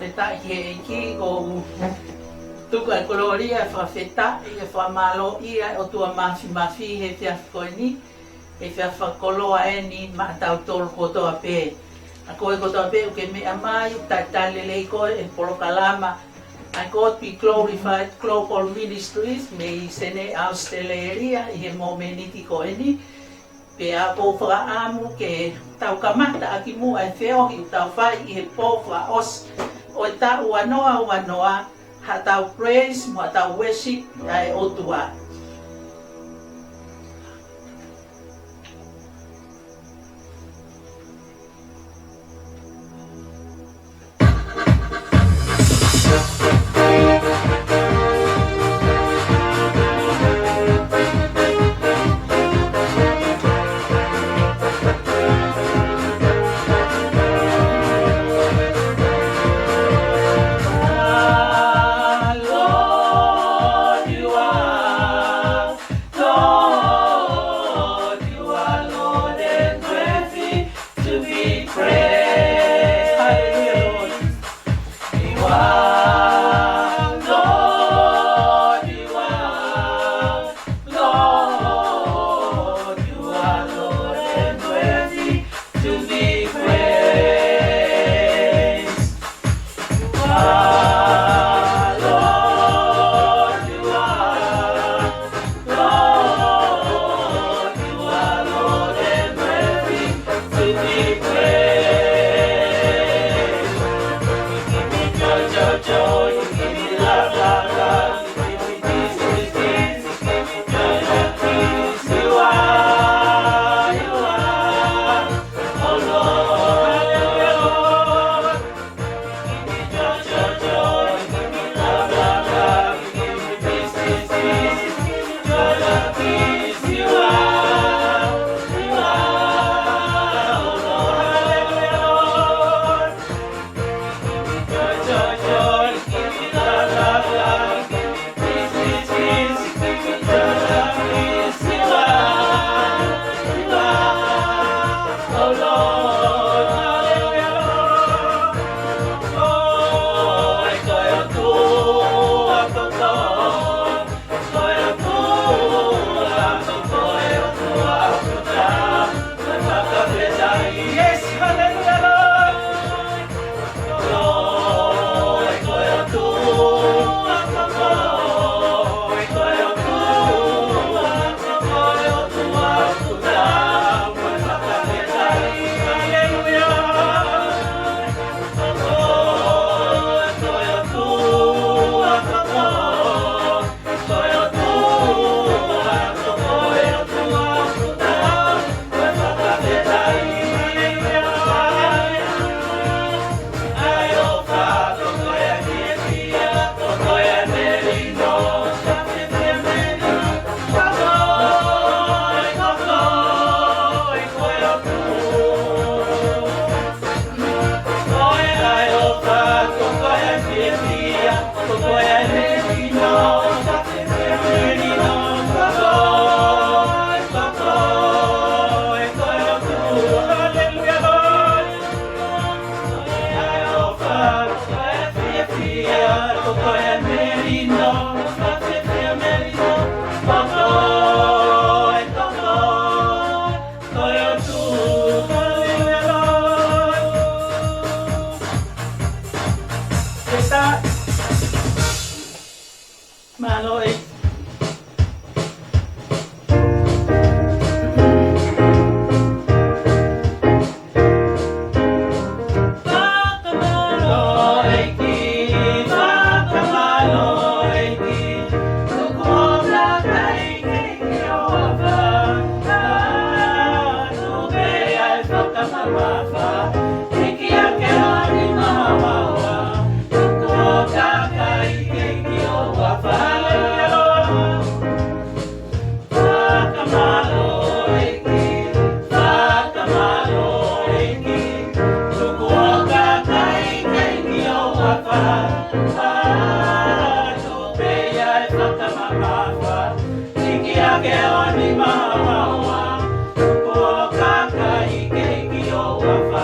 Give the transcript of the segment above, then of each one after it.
whawheta i he ki ko tuku ai kororia e whawheta i e whamalo ia o tua mafi he whiawhikoe ni e whiawhakoloa e ni mātau tolu kotoa pē. A koe kotoa pē uke mea mai tai lei koe e porokalama I God be glorified global ministries me i sene Australia i he momeniti koe ni pe a pōwhaka amu ke tau kamata a ki mua e whiohi tau whai i he pōwhaka os o e tau wanoa ha tau praise mo tau worship ai otua. Ke o ni mawa, po ka kai ke ki o wa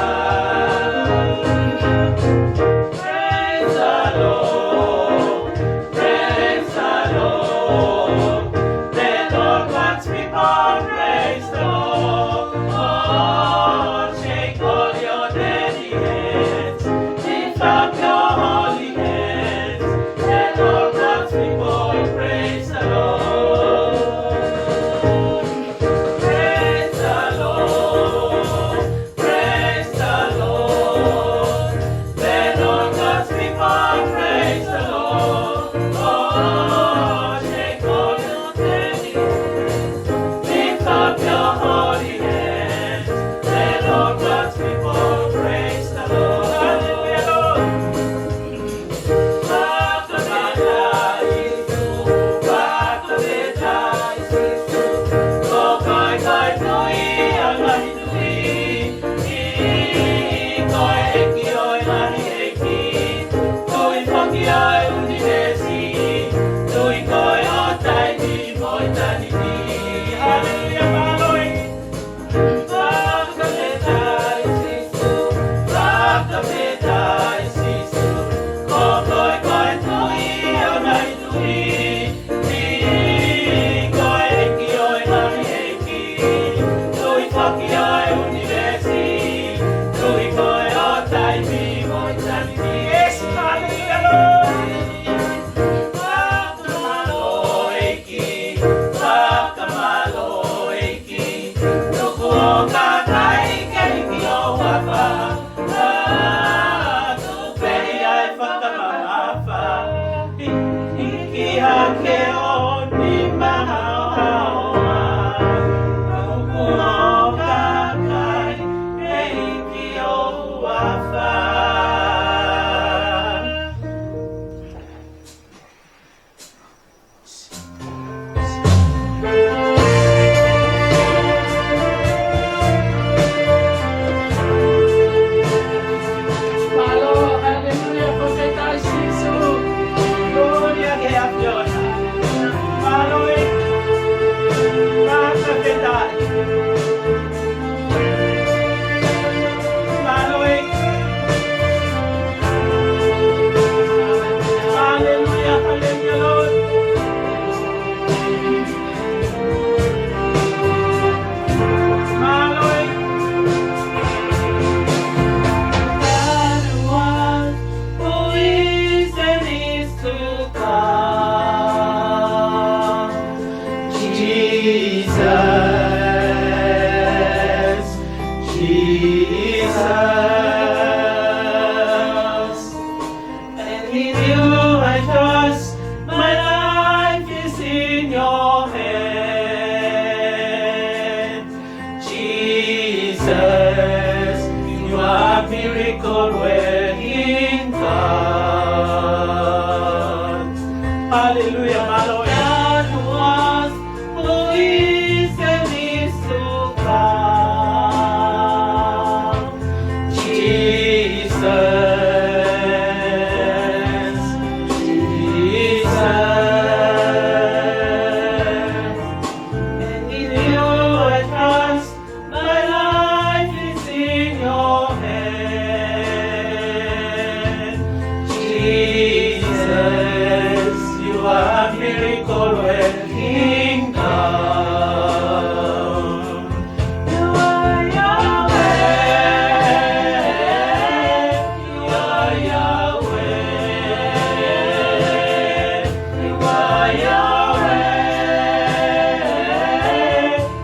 Jesus. And in you I trust, my life is in your hand. Jesus, you are miracle working God. Hallelujah, my Lord. God was, who is and is to come. Jesus, Jesus. And in you I trust, my life is in your hand. Jesus, you are miracle working God. You are Yahweh. You are Yahweh. You are Yahweh.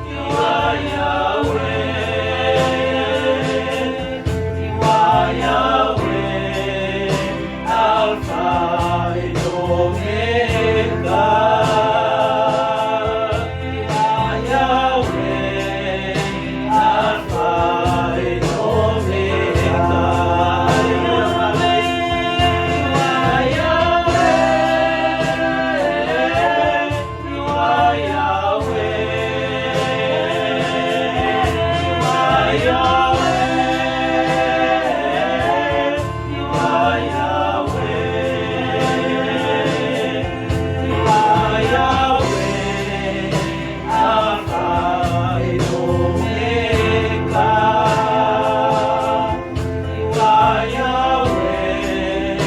You are Yahweh. You are Yahweh. Alpha and Omega. You are Yahweh. Alpha and Omega. You are Yahweh. You are Yahweh. You are Yahweh. You are Yahweh. You are Yahweh. Alpha and Omega. You are Yahweh.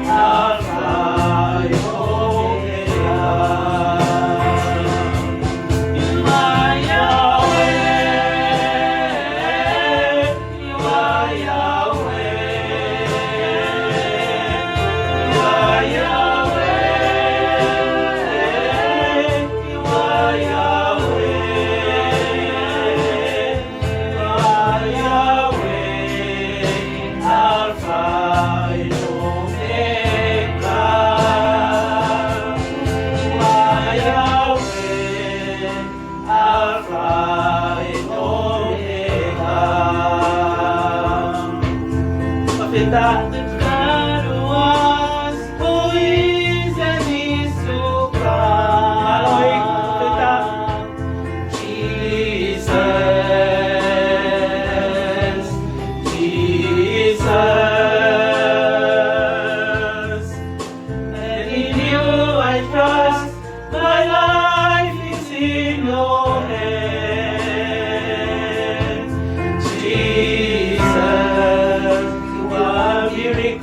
Alpha and Omega. You are Yahweh. You are Yahweh. You are Yahweh. You are Yahweh. You are Yahweh. Alpha and Omega. You are Yahweh. Alpha and Omega. Profeta, God was, who is and is to come. Aloy, Profeta. Jesus, Jesus. And in you I trust, my life is in your hand. Jesus, you are miracle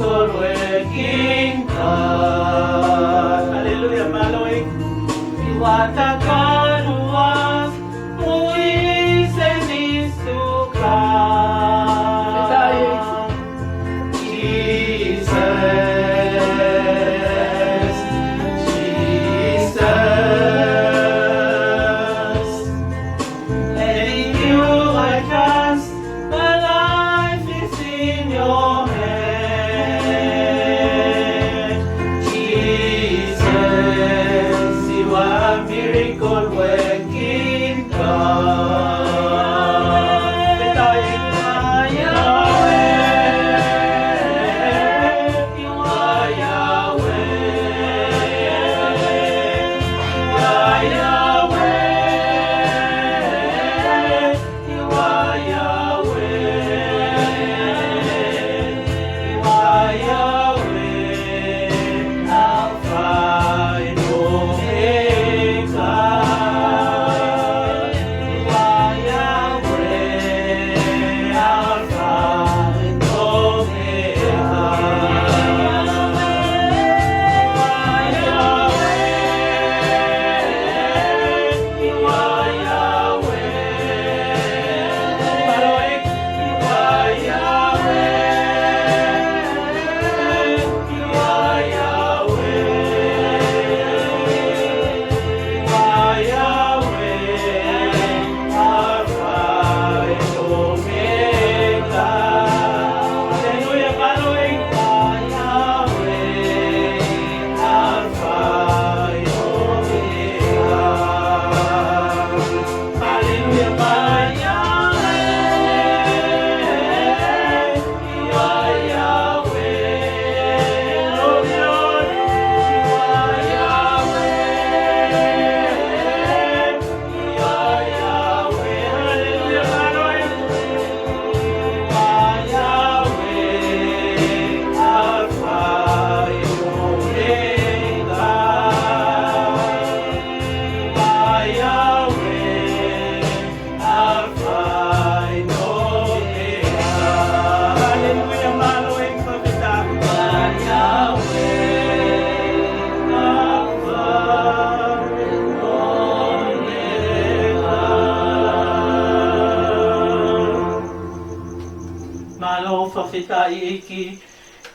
malo whawheta i ki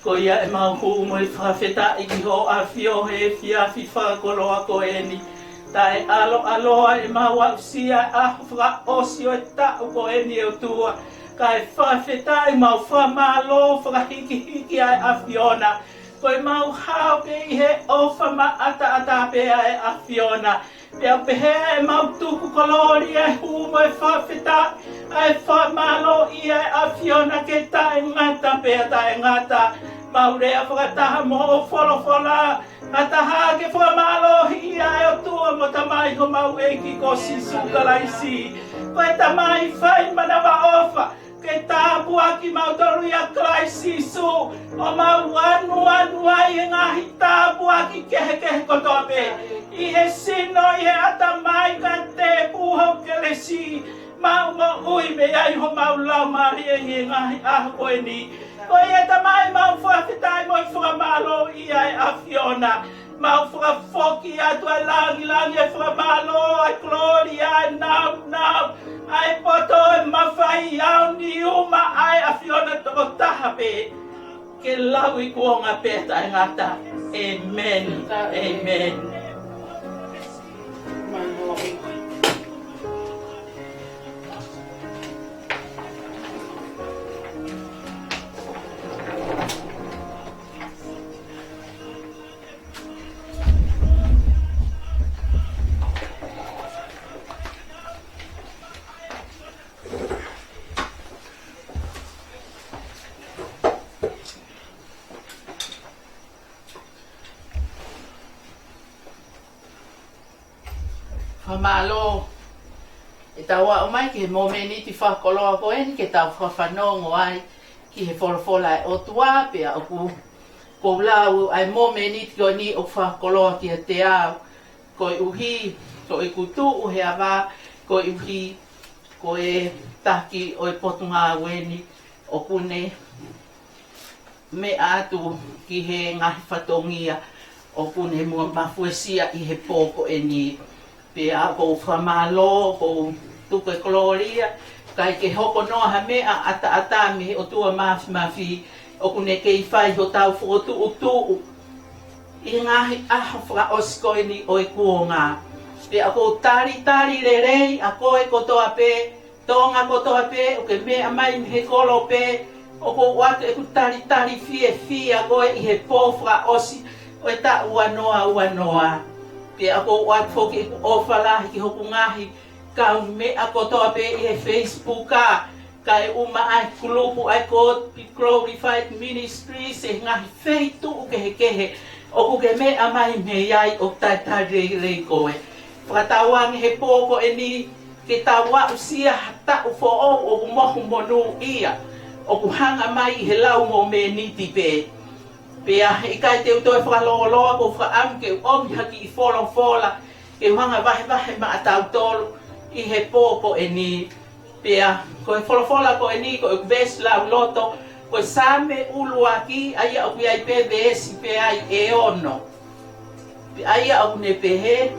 ko ia e mahu mo i whawheta i ki ho a fio he fia fi whakoloa ko e ni tae aloha e maua usia a whaka osio e tau ko e ni o tua kai whawheta i mau whamalo whakahiki ai a fiona koe mau hao pe i he ofa ma ata pea e a fiona pea pehe e mau tuku kolori e humo e whawheta e whamalo i e a fiona ke tae ngata pea tae ngata mau rea whakataha mo o wholofola ataha ke whamalo i e o tua mo tamai ho mau eki ko sisu kalaisi koe tamai whai manawa ofa ke tāpu aki mau toru ia kraisi su o mau anu ai e ngahi tāpu aki kehe kotoa pe i he sino i he atamai ka te puho kelesi mau mo ui me ai ho mau lau mari e i ngahi aho koe ni koe e tamai mau whawhitai mo i whamalo i ai a Fiona mau whakafoki atu ai langi e whamalo ai Gloria ai nau ai poto e mawhai au ni uma ai a Fiona toko taha pe ke lau i kuonga peta e ngata amen amen Whamalo, e taua o mai ki he momeni ti whakoloa ko eni ke tau whawhanongo ai ki he wholofola e o tua pia o ku kou ai momeni ti o ni o whakoloa ki he te au ko e uhi, ko e kutu o he awa, ko e uhi, ko e taki o e potunga weni o kune me atu ki he ngahi whatongia o kune mua mafuesia i he pōko e ni pea ko whamalo, ko tuke Gloria, kai ke hoko noa ha mea ata me o tua mafi o kune kei whai ho tau whotu utu i ngahi aho whaka oskoi ni o e kuonga. Pea ko tari rerei a koe kotoa pe, tonga kotoa pe, o ke mea mai he kolo pe, o ko watu e ku tari fie a koe i he pō whaka osi o e ta ua noa. Pe ako wat foki o fala ki hoku ngahi ka me ako to pe e Facebook ka e uma ai grupo ai ko Glorified Ministries e ngahi feitu kehe o ku ke me amai me ai o tata re ko e fatawang he poko e ni ke tawa usia hata u fo o mo monu ia o ku hanga mai he lau mo me ni tipe pea i kai te uto e whakaloloa ko whakaam ke omi haki i fola ke uhanga wahe ma atau tolu i he pōko e ni pea ko e fola ko e ni ko e ves lau loto ko e same ulu aki aia o kia i PBS pe ai e ono aia o ne pehe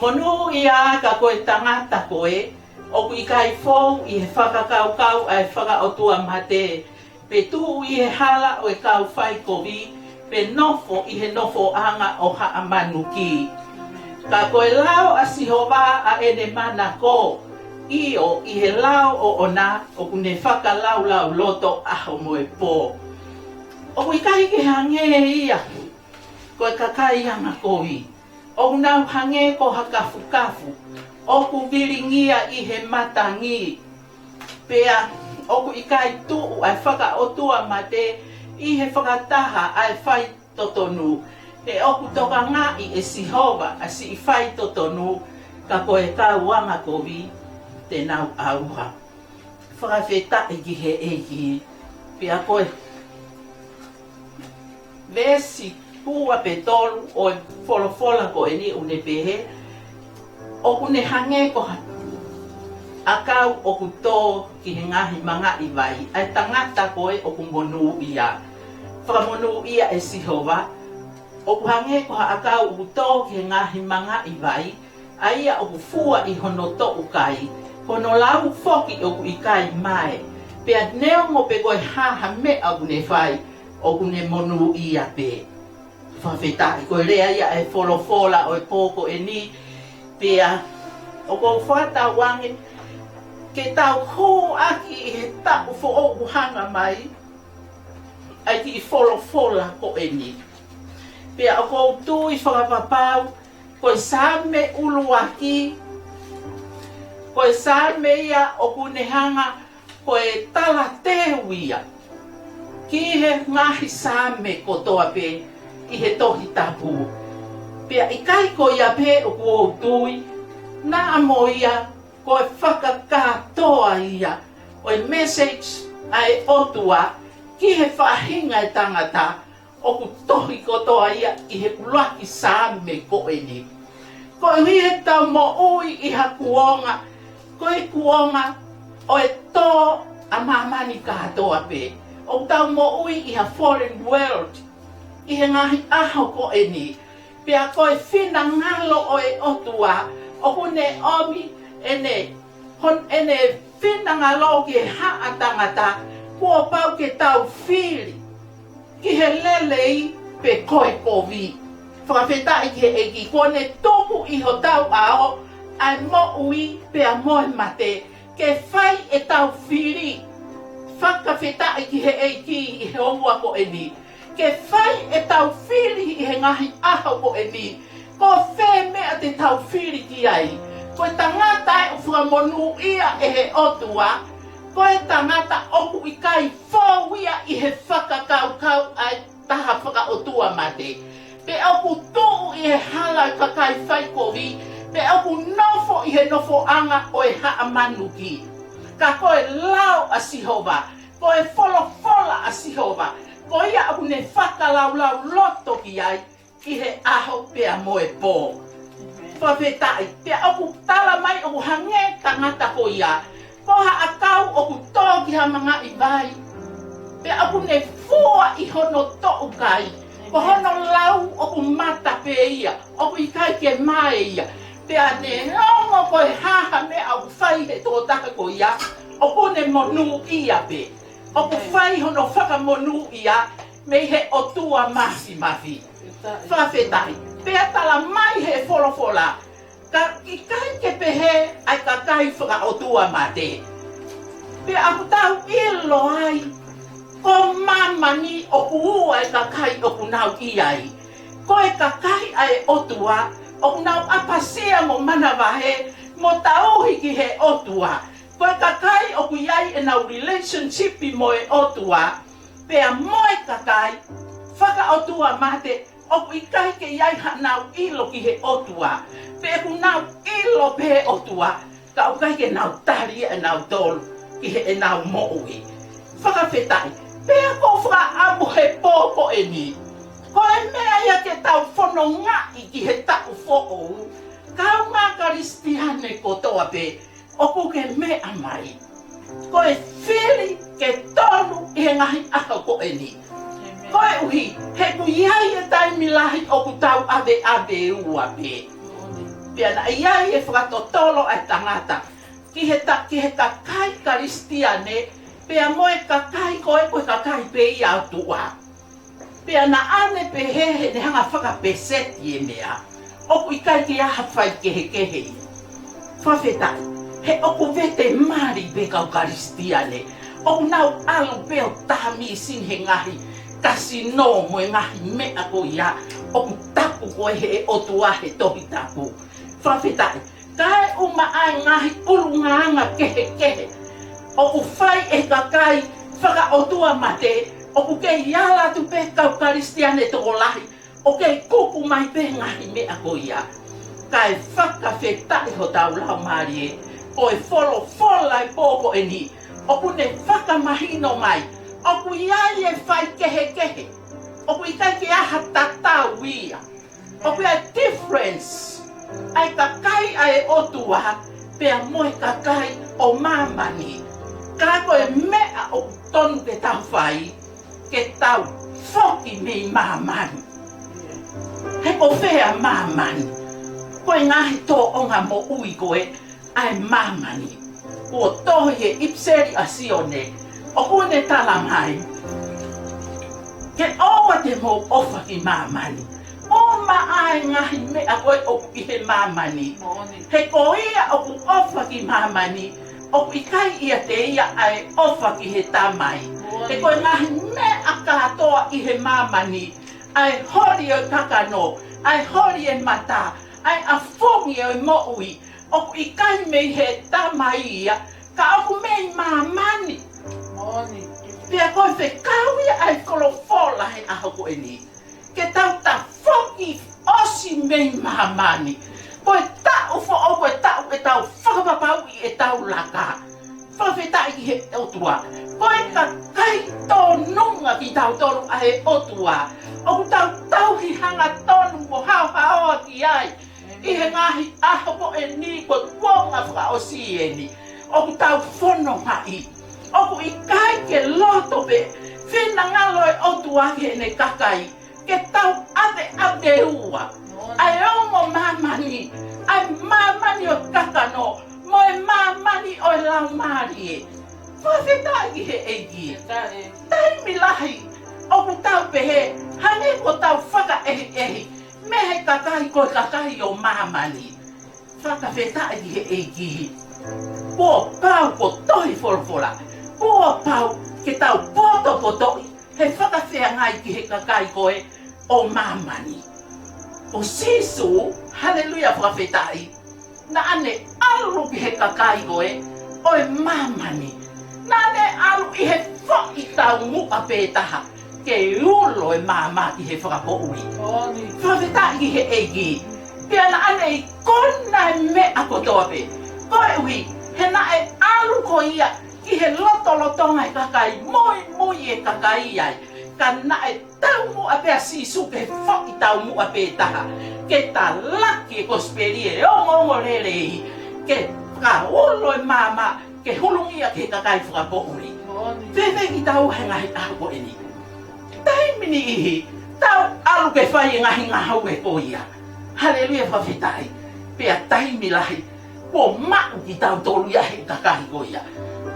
monu ia ka ko e tangata ko e o ku i kai fōu i he whakakau ai whakaotua mate pe tu i he hala o e kau whai kovi, pe nofo i he nofo anga o haa manuki. Ka koe lao a sihowa a ene mana ko, io i he lao o ona o kune whaka lau loto aho mo e pō. O kui kai ke hange ia, koe kakai anga kovi. O nau hange ko hakafu, o ku viringia i he matangi. Pea, o ku i kai tuu ai whaka o tua mate i he whakataha ai whai totonu. E o ku toka ngai e sihova a si i whai totonu ka koe kauanga kovi te nau auha. Whakawheta e ki he eki. Pea koe vesi pua pe tolu o wholofola ko e ni une pehe. O ku ne hange ko akau o ku tō ki he ngahi manga i vai, ai tangata koe o ku monu ia. Whakamonu ia e sihova, o ku hange ko ha akau o ku tō ki he ngahi manga i vai, aia o ku fua i hono tō ukai, hono lau foki o ku ikai mai. Pea neongo pe koe haha me au ne whai o kune monu ia pe. Whawhetai koe rea ia e wholofola o e pōko e ni. Pea o kou whata wange ke tau ko aki i he tau fo o uhanga mai. Ai ki i wholofola ko e ni. Pea o kou tui whakapapau koe same ulu aki. Koe same ia o kune hanga koe tala teuia. Ki he ngahi same kotoa pe i he tohi tapu. Pea i kai ko ia pe o kuo tui, na amo ia koe whakakatoa ia. O i message ai otua ki he whahinga e tangata o ku tohi kotoa ia i he ulaki same ko e ni. Koe hui he tau mo ui i ha kuonga, koe kuonga o e tō a mamani katoa pe. O tau mo ui i ha foreign world, i he ngahi aho ko e ni. Pea koe whina ngalo o e otua, o kune omi ene whina ngalo ki he haa tangata, kua pau ke tau whiri. Ki he lelei pe koe kovi. Whakawhetai ki he eki, kone toku i ho tau ao, ai mo ui pea moe mate, ke whai e tau whiri. Whakawhetai ki he eki i he omua ko e ni. Ke whai e tau whiri i he ngahi aho ko e ni. Ko whē mea te tau whiri ki ai. Koe tangata e whamonu ia e he otua. Koe tangata oku i kai whauia i he whakakaukau ai taha whakaotua mate. Pe oku tuu i he hala i kakai whai kovi. Pe oku nofo i he nofo anga o e haa manuki. Ka koe lau a Sihova. Koe wholofola a Sihova. Ko ia aku ne whakalaulau loto ki ai ki he aho pea moe pō. Whawhetai, pea aku tala mai oku hange tangata ko ia. Ko ha akau oku tōki ha mga i vai. Pea aku ne fua i hono tōu kai. Ko hono lau oku mata pe ia, oku i kai ke mai ia. Pea ne hongo koe haha me au whai he tō taka ko ia. Oku ne monu ia pe. Oku whai hono whakamonu ia, me he otua masi mafi. Whawhetai, pea tala mai he wholofola. Ka i kai ke pehe, ai ka kai whaka otua mate. Pea aku tau ilo ai, ko mamani oku ua ai ka kai oku nau i ai. Ko e ka kai ai otua, oku nau apasia mo manavahe, mo tauhi ki he otua. Koe kakai oku iai e nau relationship i moe otua, pea moe kakai, whaka otua mate, oku i kai ke iai ha nau ilo ki he otua, pea ku nau ilo pe otua, ka o kai ke nau tari e nau tolu, ki he e nau moui. Whakawhetai, pea ko whaka amu he pōko e ni, koe mea ia ke tau whono ngā i ki he taku whokou, kau ngā karistiane kotoa pe, oku ke mea mai. Koe whiri ke tonu i he ngahi aho ko e ni. Koe uhi, he ku iai e taimi lahi oku tau ave ua pe. Pea na iai e whakatotolo ai tangata. Ki he kakai karistiane, pea moe kakai koe kakai pe i autua. Pea na ane pe he ne hanga whakapeseti e mea. Oku i kai ki aha whai kehe. Whawhetai. He oku vete mari pe kau karistiane. Oku nau alu peo tami sin he ngahi. Kasi no mo e ngahi mea ko ia. Oku tapu ko he otua he tohi tapu. Whawhetai, kai uma ai ngahi urunganga kehe. Oku whai e kakai whaka otua mate. Oku ke iala tu pe kau karistiane toko lahi. O ke kuku mai pe ngahi mea ko ia. Kai whakawhetai ho tau lau marie. Oe wholofola i pōko e ni. Oku ne whakamahino mai. Oku iai e whai kehe. Oku i kai ke aha tatau ia. Oku ia difference. Ai kakai ai otua. Pea moe kakai o mamani. Ka koe mea o tonu ke tau whai. Ke tau whoki mei mamani. He ko whea mamani. Koe ngahi tō onga mo ui koe. Ai mamani, o tohi e ipseri a sione, o kune tala mai. Ke oa te mo ofa ki mamani. O maai ngahi me a koe o ki he mamani. He koia o ku ofa ki mamani. O ku ikai ia te ia ai ofa ki he tamai. He koe ngahi me a katoa i he mamani. Ai hori o kakano. Ai hori e mata. Ai a fongi o moui. O ku ikai me he tamai ia. Ka oku mei mamani. Pia koe whe kawia ai kolofola he aho koe ni. Ke tau ta whoki osi mei mamani. Koe tau fo o koe tau e tau whakapapau i e tau laka. Whawhetai ki he otua. Koe ka kai tō nunga ki tau tonu a he otua. O ku tau hi hanga tonu mo hao hao ki ai. I he ngahi aho koe ni koe kuonga whaka osi e ni. O ku tau whono mai. O ku i kai ke loto be. Whina ngalo e otua ki he ne kakai. Ke tau ate ua. Ai ongo mamani. Ai mamani o kakano. Moe mamani o lau mari e. Whawhetai ki he eigi. Taimi lahi. O ku tau pehe. Hange ko tau whaka ehi. Me he kakai ko kakai o mamani. Whakawhetai ki he eigi. Pua pau ko tohi wholawhola. Pua pau ke tau poto. He whakawhea ngai ki he kakai koe o mamani. O Sisu, haleluia whakawhetai. Na ane alu ki he kakai koe o e mamani. Na ane alu i he whaki tau mua pētaha. Ke ulo e mama ki he whakapouri. Whakawhetai ki he eigi. Pia na ane i kona me a kotoa pe. Koe ui, he na e alu ko ia ki he lotonga e kakai, moi e kakai ai. Ka na e tau mua pēa Sisu ke whaki tau mua pētaha. Ke ta laki e kosperie e ongo lelei. Ke ka ulo e mama, ke hulungia ke kakai whakapouri. Wewe ki tau he ngahi tahu e ni. Taimini ihi, tau alu ke whai ngahi ngahau e koia. Haleluia whawhetai. Pea taimi lahi. Ko mau ki tau tolu ia he kakai koia.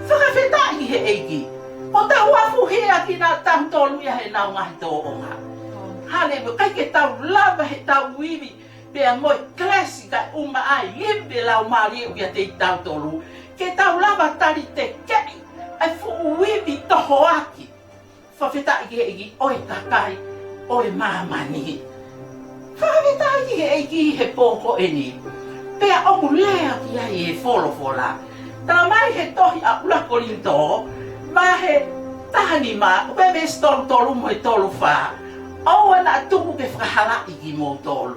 Whakawhetai he eiki. Ko tau afu hea ki nā tau tolu ia he nau ngahi tō onga. Haleluia, kai ke tau lava he tau wiwi. Pea moi klasi kai uma ai imbe lau maari ia te tau tolu. Ke tau lava tari te kei. Ai fu wiwi toho aki. Whawhetai ki he eiki, oi kakai, oi mamani. Whakawhetai ki he eiki he pōko e ni. Pea oku lea ki ai e wholofola. Tana mai he tohi a ula korinto, mai he tahani ma, upe me tolu mo he tolu wha. Oua na tuku ke whakaharai ki mō tolu.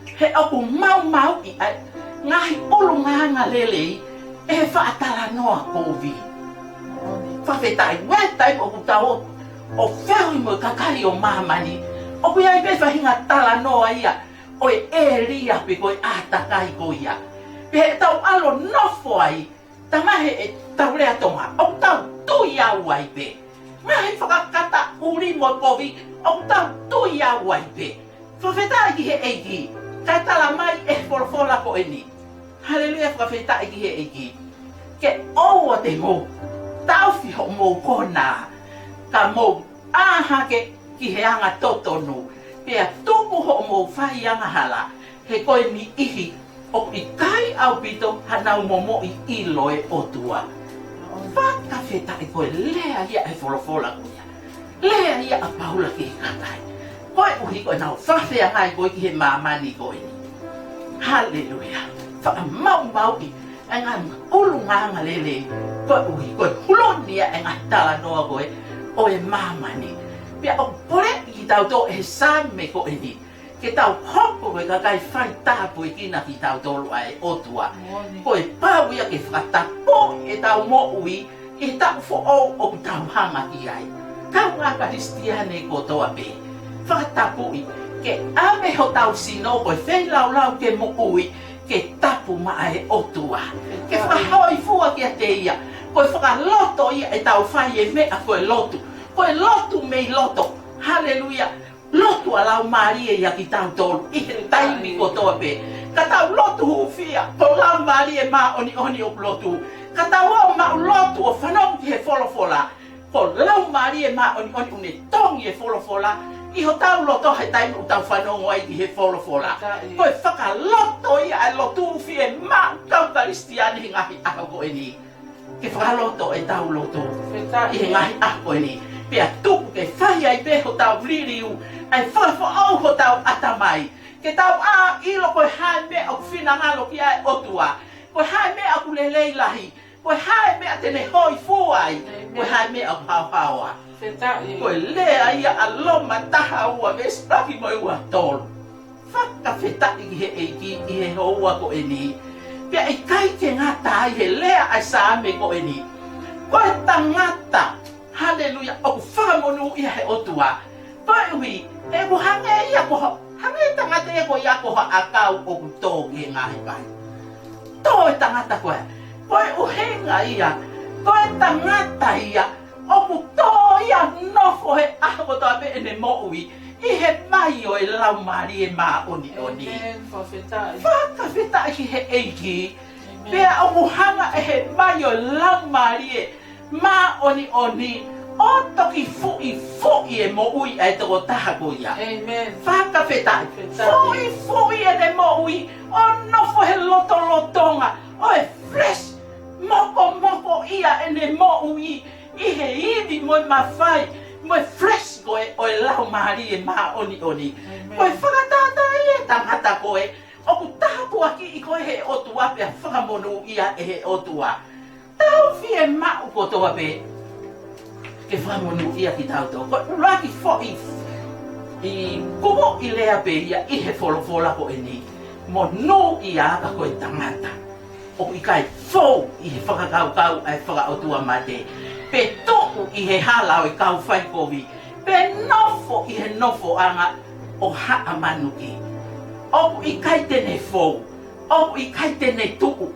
He oku mau i ai, ngahi ulu nganga lelei, e he whaatala noa kōwi. Whawhetai, wetai oku tau o whehui mo kakai o mamani. Oku iai pe whahinga tala noa ia, o e ria pe koe ātakai ko ia. Pe he tau alo nofo ai, tamahe e tau rea tonga, o tau tui au ai pe. Ngahi whakakata uri mo kovi, o tau tui au ai pe. Whawhetai ki he eiki, kai tala mai e wholofola ko e ni. Haleluia whawhetai ki he eiki. Ke oua te mō, tau whiho mō kona, ka mō aha ke ki he anga totonu. Pea tuku ho mo whai anga hala, he koe mi ihi, o i kai au pito hanau momo i ilo e otua. Whakawhetai koe lea ia e wholofola kuia. Lea ia a paula ki he kakai. Koe uhi koe nau whawhea ngai koe ki he mamani koe ni. Haleluia. Whaka mau i, e ngā ulu nganga lele. Koe uhi koe hulonia e ngā tala noa koe o e mamani. Pea o pore ki tau tō e same ko e ni. Ke tau hoko koe kakai whai tāpu e kina ki tau tōlu a e otua. Koe pau ia ke whakatapo e tau mo ui, e tau fo o ku tau hanga ki ai. Kau ngā karistiane ko toa pe. Whakatapu i, ke ame ho tau sino koe whei lau ke mo ui, ke tapu maa e otua. Ke whakahoi fua ki a te ia, koe whakaloto ia e tau whai e mea koe lotu. Koe lotu mei loto, haleluia, lotu a lau Maria ia ki tau tolu, i he taimi ko toa pe. Ka tau lotu huwhia, ko lau Maria ma oni o lotu. Ka tau au mau lotu o whanau ki he wholofola, ko lau mari e ma on une tong e folofola I ho tau loto hai tai u tau whanongo ai ki he folofola ko e whakaloto ia e lotu fi e ma kau karistiani hi ngahi ako ko e ni ke whakaloto e tau loto I he ngahi ako e ni pia tuku ke whahi ai pe ho tau ririu ai whakafo au ho tau atamai ke tau a ilo koe hai me au whina ngalo ki ai otua koe hai me aku lelei lahi koe hai me a tene hoi fuai koe hai me au hau haua koe lea ia aloma taha ua me sprafi mo ua tolu whaka whetai ki he eiki I he hoa ko e ni pia e kai ke ngata ai he lea ai saame ko e ni koe tangata haleluya oku whamonu ia he otua koe ui e ku hange ia koho hange tangata ia ko ia koho akau oku tō ki ngahi pai tō e tangata koe koe uhenga ia koe tangata ia oku tō ia nofo he ako tō ape ene moui I he mai o e lau mari e mā oni oni whakawhetai ki he eiki pia oku hanga e he mai o lau mari e mā oni oni o toki fui e moui e toko taha ko ia whakawhetai fui e ne moui o nofo he loto lotonga o e fresh moko ia e ne moui I he iwi mo mawhai mo fresh koe o e lau mahari e maa oni oni koe whakatata I e tangata koe oku tahapua ki I koe he otua pia whakamonu ia e he otua tau fi e mau ko toa pe ke whakamonu ia ki tau tō koe uraki fōi I kumo I lea pe ia I he wholofola ko e ni mo no I aka koe tangata oku I kai fōu I he whakakau ai whakaotua mate pe toku I he halau I kau whai kovi pe nofo I he nofo anga o haa manuki oku I kai tene fōu oku I kai tene tuku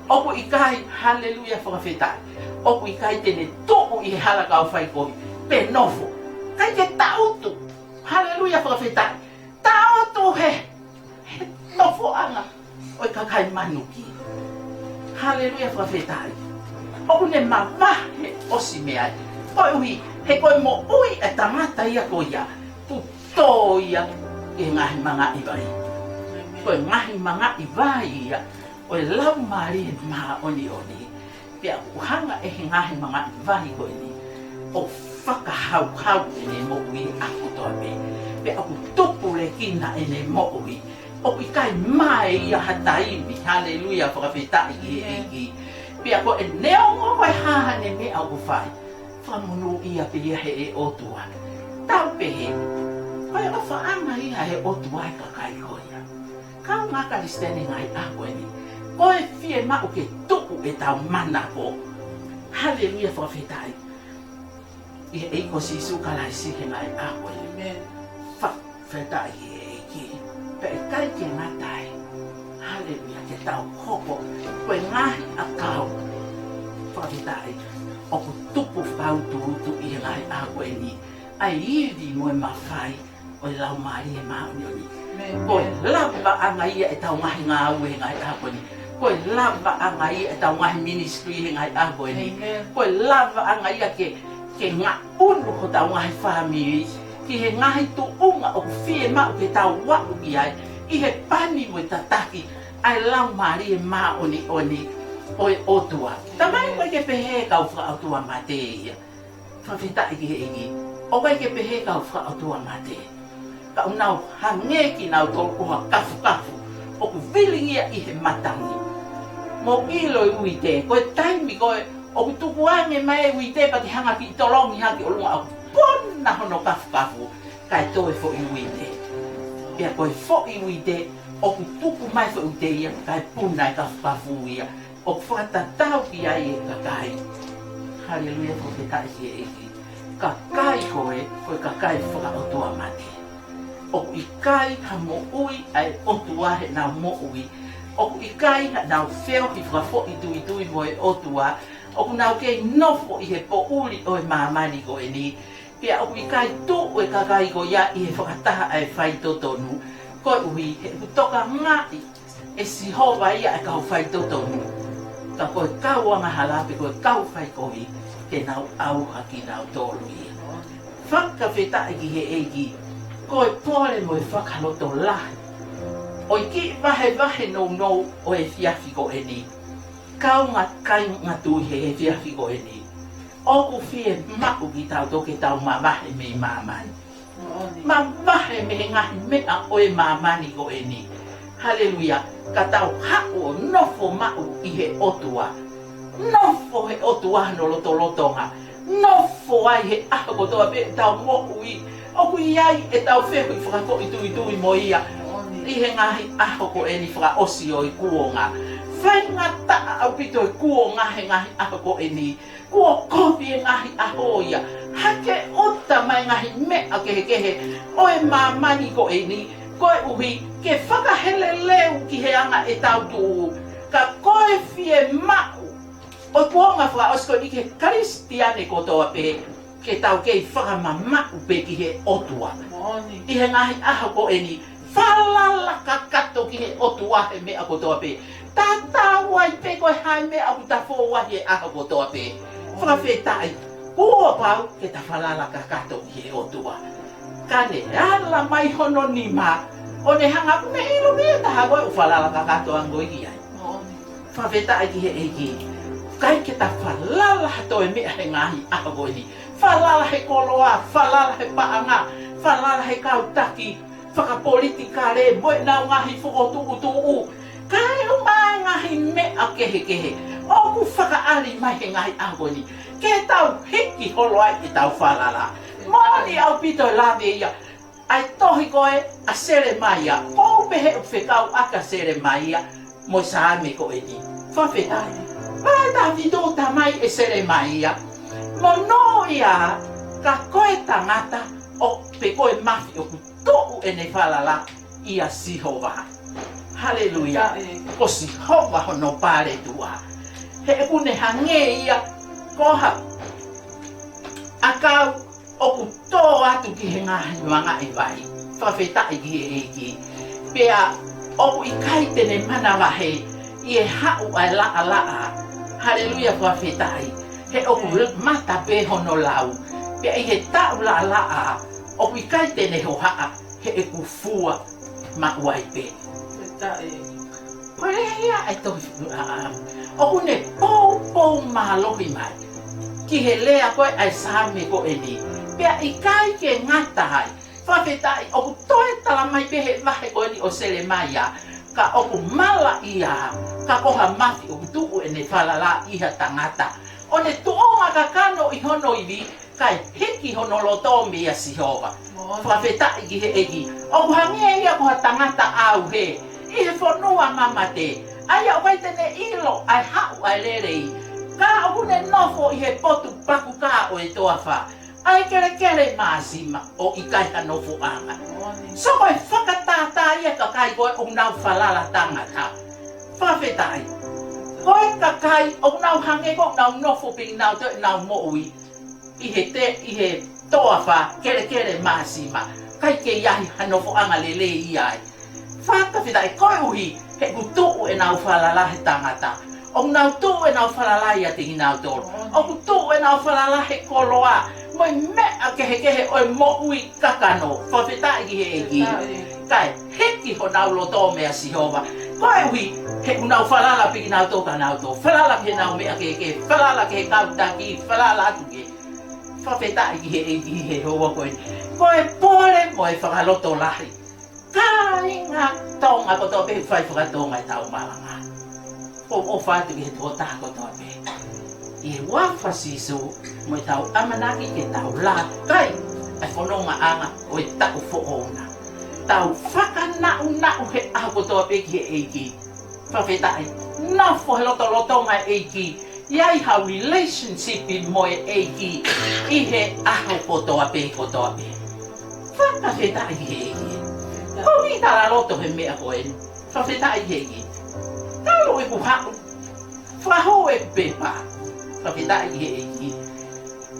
oku I kai haleluya whakawhetai oku I kai tene tuku I he hala kau whai kovi pe nofo kai ke tautu haleluya whakawhetai tautu he nofo anga o I kakai manuki haleluya whakawhetai oku ne mama he osi mea koe ui he koe mo ui e tangata ia ko ia puto ia e ngahi manga I vai koe ngahi manga I vai ia o e lau mari e maa oni oni pia uhanga e he ngahi manga I vai koe ni o whakahau e ne mo ui aku toa me pia aku tupu le kina e ne mo ui oku I kai mai ia hataimi haleluya whakawhetai I e pia ko e neongo koe haha ne me au whai whamunu ia pe ia he e otua tau pe he koe o whaanga ia he otua e kakai koia kau ngā karistene ngai a koe ni koe fie mau ke tuku e tau mana ko haleluya whawhetai I he eiko sisu kalai sihe ngai a koe ni whawhetai I he eiki pe e kai ke ngatai haleluya ke tau hopo koe ngahi a kau whakawhetai oku tupu whau tuutu I he ngai a koe ni ai iwi mo e mawhai o e lau mari e mauni oni koe lava anga ia e tau ngahi ngā au he ngai a koe ni koe lava anga ia e tau ngahi ministry he ngai a koe ni koe lava anga ia ke ngā unu ho tau ngahi whamiri ki he ngahi tu unga o fie mau ke tau waku ki ai I he pani mo e tataki ai lau mari e maa oni oni o e otua tamai koe ke pehe kau whakautua mate ia whawhetai ki he ingi o koe ke pehe kau whakautua mate ka unau hange ki nau tolkuha kafu o ku vilingia I he matangi mo ilo I uite koe taimi koe o ku tukuange mai uite pati hanga ki tolongi haki o lunga au pona hono kafu kai toe fo I uite pia koe fo I uite o ku tuku mai fo uite ia kai puna I kafu ia o ku whakatatau ki ai e kakai haleluya whakawhetai ki e eki kakai koe kakai whakaotua mate o ku ikai ha mo ui ai otua he nau mo ui o ku ikai ha nau wheo ki whakafo I tui mo e otua o ku nau kei nofo I he po uri o e mamani ko e ni pia o ku ikai tu o e kakai ko ia I he whakataha ai whai totonu koe ui he kutoka ngati e si hova ia e kau whai totonu ka koe kau anga halape koe kau whai kohi ke nau au haki nau tolu ia. Whakawheta iki he eiki, koe pōre mo e whakaloto lahi. O i ki wahe no o e whiawhi ko e ni. Kau ngā kai ngā tui he whiawhi ko e ni. Oku whie maku ki tau toke tau ma wahe me mamani. Ma wahe me ngahi mea o e mamani ko e ni. Haleluia, ka tau hau o nofo mau i he otua. Nofo he otua no lotonga. Nofo ai he aho kotoa pe tau mo ui. Oku iai e tau whehu i whakako i tui mo ia. I he ngahi aho ko e ni whaka osi o i kuonga. Whai ngata au pito i kuonga he ngahi aho ko e ni. Kuo kopi e ngahi aho ia. Hake ota mai ngahi mea kehe. Oe mamani ko e ni. Koe uhi ke whakahele leu ki he anga e tau tuu. Ka koe fie mau. O kuonga whaka osi ko ni ke karistiane kotoa pe. Ke tau kei whakamamau pe ki he otua. I he ngahi aho ko e ni. Whalala ka kato ki he otua he mea kotoa pe. Tata wai pe koe hai mea aku ta fōwa he aho kotoa pe. Whakawhetai. Kua pau ke ta whalala ka kato ki he otua. Kane ala mai hono ni ma. O ne hanga me ilo mea taha koe u whalala ka kato angoi ki ai. Whakawhetai ki he eiki. Kai ke ta whalala hato e mea he ngahi aho koe ni. Whalala he koloa, whalala he paanga, whalala he kautaki, whakapolitika re, moe nau ngahi whukotuku. Kai o mai ngahi mea kehe. Oku whakaari mai he ngahi aho ni. Ke tau hiki holo ai i tau whalala. Moni au pito e lawe ia. Ai tohi koe a sere mai ia. Kou pehe u whekau aka sere mai ia. Moi sa ame ko e ni. Whawhetai. Mai ta vido ta mai e sere mai ia. Mono ia, ka koe tangata o pe koe mafi o ku to'u e ne whalala ia Sihova. Haleluia. O Sihova hono pare tua. He e kune hange ia koha. Akau o ku tō atu ki he ngahi wanga i vai. Whawhetai ki e eki. Pea o ku i kaitene mana wahe i e hau ai laa. Haleluia whawhetai. He oku mata pe hono lau. Pe ai he tau la oku i kai tene ho haa. He e ku fua ma uai pe. Pare ia ai tohi oku ne pou mahalohi mai. Ki he lea koe ai same ko e ni. Pe ai kai ke ngata hai. Whawhetai oku toe tala mai pe he vahe koe ni o sele mai ia. Ka oku mala ia. Ka koha mafi oku tuku e ne whalala iha tangata. O ne tuonga ka kano i hono i vi, kai hiki hono loto mea Sihova. Whawhetai ki he eki. O kuhangia ia kuha tangata au he. I he whanua mamate. Aia o waitene ilo ai hau ai lerei. Ka o kune nofo i he potu paku ka o e toa wha. Ai kere maasima o i kai ha nofo anga. So koe whakatata ia ka kai koe o nau whalala tangata. Whawhetai. Koe ka kai o nau hange ko nau nofo ping nau te nau moui. I he toa wha kere maasima. Kai ke iahi hanofo anga lele iai. Whakawhitai koe uhi he kutuu e nau whalala he tangata. O nau tuu e nau whalala ia te hinau toro. O kutuu e nau whalala he koloa. Moi mea kehe o e moui kakano. Whawhetai ki he eki. Kai heki ho nau loto mea Sihova. Koe uhi he unau whalala piki nau tō ka nau tō. Whalala ke nau mea ke. Whalala ke he kautaki. Whalala atu ke. Whawhetai ki he eki he hoa koe. Koe pōre mo e whakaloto lahi. Kai ngā tonga koto pe whai whakatonga e tau malanga. O whātu ki he tō taha koto pe. I he wafa sisu mo e tau amanaki ke tau la. Kai ai whanonga anga o e tau whoona. Tau whakanau he aho kotoa pe ki he eiki. Whawhetai, nafo he loto ngai eiki. Iai hau relationship i mo e eiki. I he aho kotoa pe. Whakawhetai ki he eiki. Kau i tala loto he mea koe. Whawhetai ki he eiki. Talo e kuhau. Whaho e pepa. Whawhetai ki he eiki.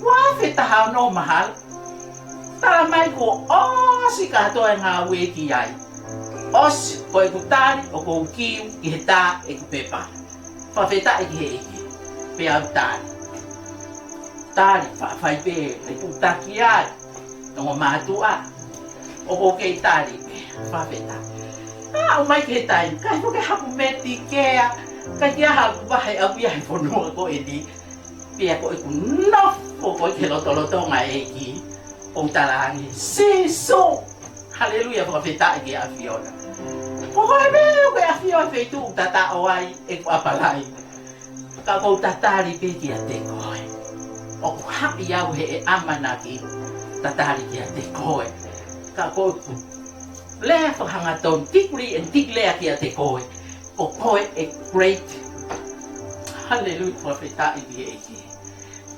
Whawhetahau no mahal. Tala mai ko osi katoa ngā weki ai. Osi ko e kutari o ko kiu i he tā e ku pepa. Whawhetai ki he eki. Pe au tāri. tali whai pe le putaki ai no matua o ke tali whaweta o mai ke tai kai ko ke hapu meti kea kai kia hapu wahe au ia fonua ko edi pia ko ku no ko ke loto ngai ki o talangi siso haleluya whaweta ki a fiona ko be ko a fiona fe tu tata o ai e ko apalai ka ko tatari pe ki a te ko o hapi au he amana ki tatari ki a te ko ka ko le hanga ton tikri and tikle ki a te ko o ko e great hallelujah profeta i di ki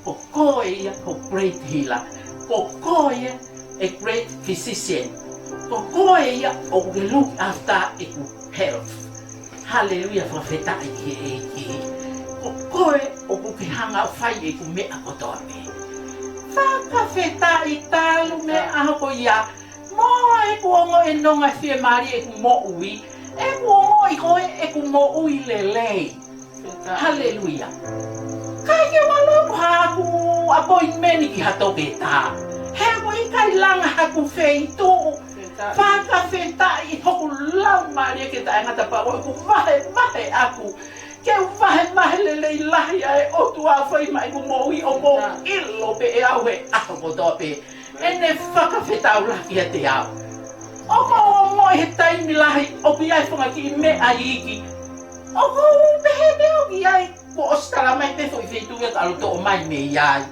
o ko e o great healer o ko e a great physician o ko e o look after health hallelujah profeta i di ki koe o kuke hanga whai e ku mea kotoa me. Whakawheta i tālu me aho ko ia. Moa e ku ongo e nonga whia maari e ku mo ui. E ku ongo i koe e ku mo ui le lei. Hallelujah. Kai ke walo haku appointment ki hatoke tā. He ko i kai langa haku whei tō. Whakawheta i hoku lau maari e ke ta ngata pa o ku mahe aku. Ke wahe le lahi ai o tua whai mai ku moui o mo ilo pe e au he ako kotoa pe. E ne whakawhetau laki a te au. O mo he taimi lahi o pi ai whanga ki me a iki. O ko pehe meo ki ai ko ostara mai pe fo i whetu e kalo to o mai me iai.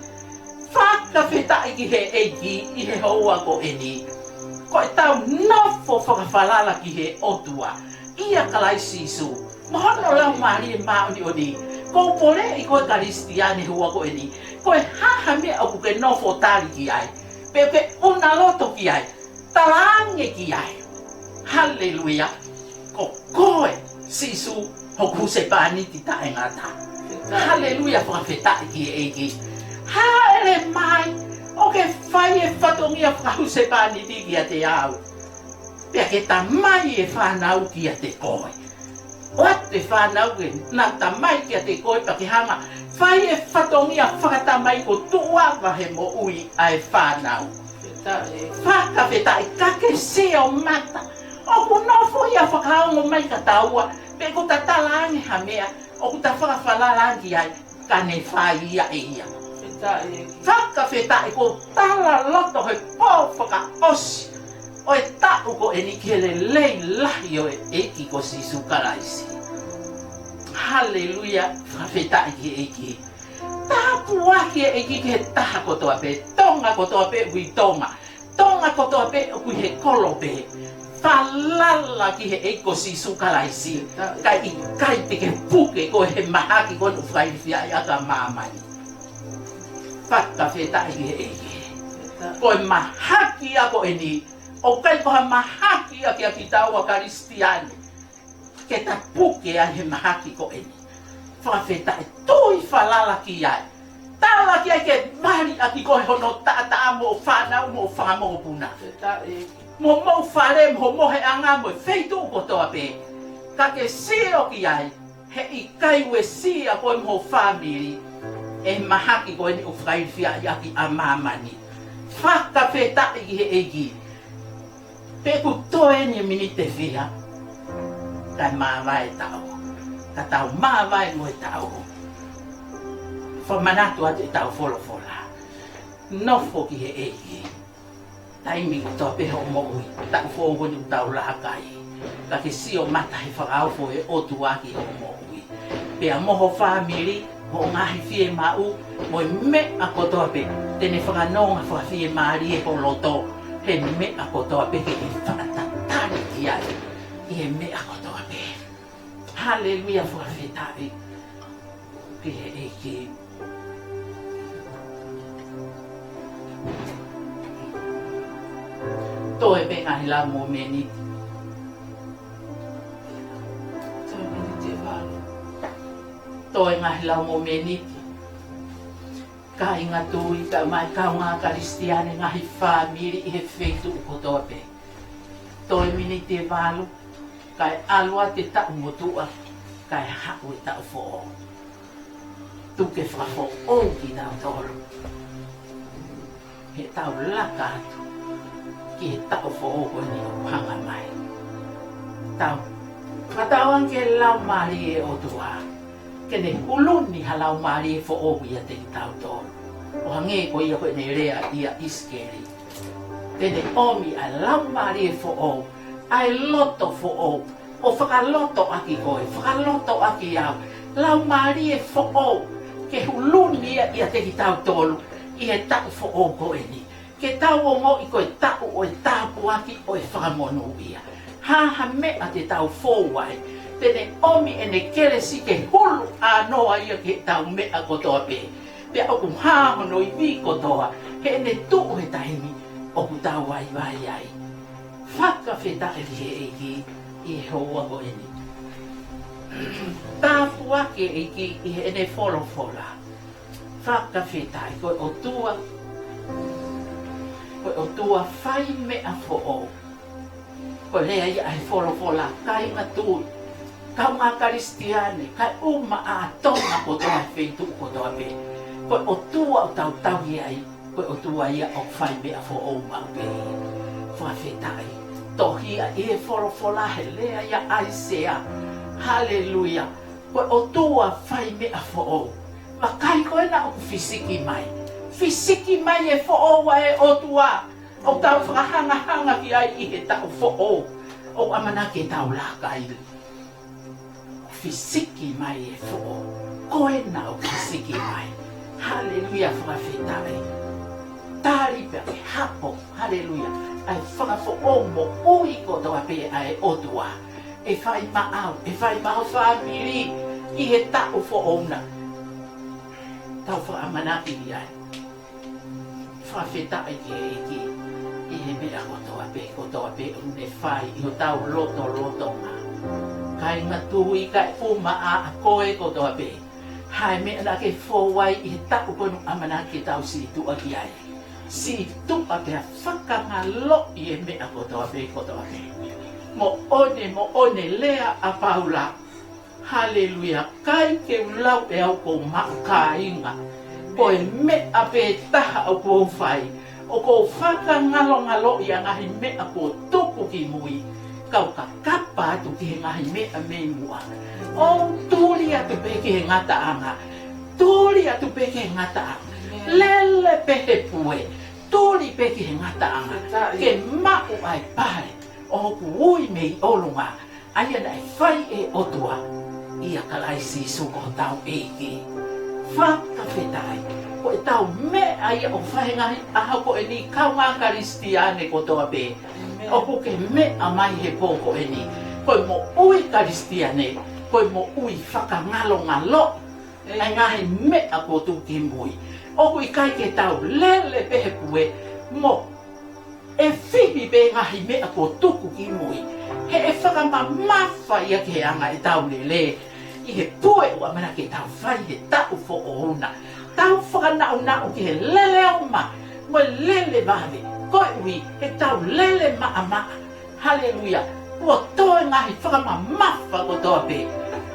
Whakawhetai ki he eiki i he hoa ko eni. Ko e tau nofo whakawhalala ki he o tua. Ia kalai sisu. Mohono lau maari e maoni o ni. Ko pole i koe karistiane hua ko e ni. Koe haha mea o kuke nofo tali ki ai. Pe ke una loto ki ai. Talange ki ai. Hallelujah. Ko koe sisu hoku se paniti ta e ngata. Hallelujah whakawhetai ki e ki. Ha ele mai. O ke whai e whatongia whahu se paniti ki a te au. Pea ke ta mai e whanau ki a te koe. O te whanau e nā ta mai ki a te koe pa ki hanga. Whai e whatongia whakata mai ko tua wahe mo ui ai whanau. Whakawhetai kake se o mata. O ku nofo ia whakaongo mai ka taua. Pe ko ta talange ha mea. O ku ta whakawhalalangi ai. Ka ne whai ia e ia. Whakawhetai ko tala loto he pō whaka osi. O e tau ko e ni ke le lei lahi o e eki ko sisu karaisi. Hallelujah, whawhetai ki eki. Tapu aki e eki ke taha kotoa pe, tonga kotoa pe ui tonga. Tonga kotoa pe ui he kolo pe. Whalala ki he eki ko sisu karaisi. Kai i kai te ke puke ko he mahaki ko nu whaiwhia i aka mamai. Whakawhetai ki he eki. Ko e mahaki ako e ni. O kai koha mahaki a kia ki taua karistiane. Ke ta puke a he mahaki ko eni. Whawheta e toi whalala ki ai. Tala ki ai ke mari a ki kohe hono tata mo whanau mo whamo puna. Mo whare mo mohe anga mo wheitu ko toa pe. Ka ke seo ki ai. He i kai we sia koe mo whamiri. E mahaki ko eni o whaiwhia i aki a mamani. Whakawheta i he egi. Pe ku toe ni minite fia. Kai mawai tau. Ka tau mawai mo e tau. Whamanatu atu e tau wholofola. Nofo ki he eki. Taimi ko toa peho mo ui. Tau whongoni u tau lakai. Ka ke sio mata he whakaufo e otu aki o mo ui. Pea moho whamiri. Ho ngahi fie mau. Mo e me a kotoa pe. Tene whakanonga whawhie maari e holoto. He me a kotoa pe ke e whakatatari ki ai. I he me a kotoa pe. Hallelujah whakawhetai. Ki he eki. Toi pe ngahi la mo meni. Toi ngahi la mo meni. Ka inga tui, ka mai ka ngā karistiane ngahi whamiri i he wheitu u kotoa pe. Toi mini te walu, kai alua te tau motua, kai hau e tau fō. Tu ke whakafo o ki tau toro. he tau laka atu ki he tau fo'oko ni o hanga mai. Tau katawang ke lau mari e o tua ke ne huluni halau mari e fo'oko ia te ki tau tōru. O hange ko ia koe ne rea ia iskeri. Tene omi a lau mari e fo'oko ai loto fo'oko o whakaloto aki koe, whakaloto aki au. Lau mari e fo'oko ke huluni ia te ki tau tōru i he tau fo'oko e ni. Ke tau o ngo i koe tau o e tāpu aki o e whakamonu ia. Ha mea te tau fōwai. Tene omi e ne keresi ke hulu a noa ia ke tau mea kotoa pe. Pea oku hāhono i vi kotoa. He ne tuu he tahini oku tau wai ai. Whakawheta e he eiki i he hoa ko e ni. Tāpu aki eiki i he ne wholofola. Whakawheta i koe o tua. Koe o tua whai mea fo'o. Koe lea ia ai wholofola kai ngā tui. Kau ngā karistiane, kai uma a tonga kotoa wheitu kotoa pe. Koe o tua o tau tauhi ai. Koe o tua ia o whai mea fo'o mau pe. Whawhetai. Tohia i e wholofola he lea ia ai sea. Hallelujah. Koe o tua whai mea fo'o. Ma kai koe na o fisiki mai. Fisiki mai e fo'oa e o tua. O tau whakahanga ki ai i he tau fo'o. O amana ke tau laka ilu. Fisiki mai e fo'o. Koe na o fisiki mai. Hallelujah whakawhetai. Tari pia ke hapo. Hallelujah. Ai whakafo'o mo ui kotoa pe ai o tua. E whai maau. E whai maau whamiri. I he tau fo'o na. Tau whakamanaki i ai. Whawhetai ki e ki. I he mea kotoa pe une whai i o tau loto ngā. Kai ngā tui kai uma a koe kotoa pe. Hai mea na ke fōwai i he taku ponu amana ki tau si tua ki ai. Si tua pe a whakanga lo i he mea kotoa pe. Mo one lea a paula. Hallelujah. Kai ke ulau e au ko maka inga. Ko e mea pe taha au ko whai. O ko whakangalo i a ngahi mea ko tuku ki mui. Kau ka kapa atu ki he ngahi mea me mua. O tūri atu pe ki he ngata anga. Tūri atu pe ki he ngata anga. Lele pe he pue. Tūri pe ki he ngata anga. Ke mau ai pae. O ku ui me i olunga. Aia nai whai e otua. Ia kalaisi suko tau eiki. Whakawhetai. Ko e tau mea ia o whahengahi aha ko e ni kau ngā karistiane kotoa pe. O ko ke mea mai he pōko e ni. Koe mo ui karistiane. Koe mo ui whakangalo ngalo. Ai ngahi mea ko tu ki mui. O ko i kai ke tau lele pehe pue. Mo e whipi pe ngahi mea ko tuku ki mui. He e whakamamafa ia ke anga e tau lele. I he pue ua mana ke tau whai he tau fo'ouna. Tau whakanau ki he lele au ma. Mo lele vave. Koe ui he tau lele maa. Hallelujah. Ua toe ngahi whakamamafa ko toa pe.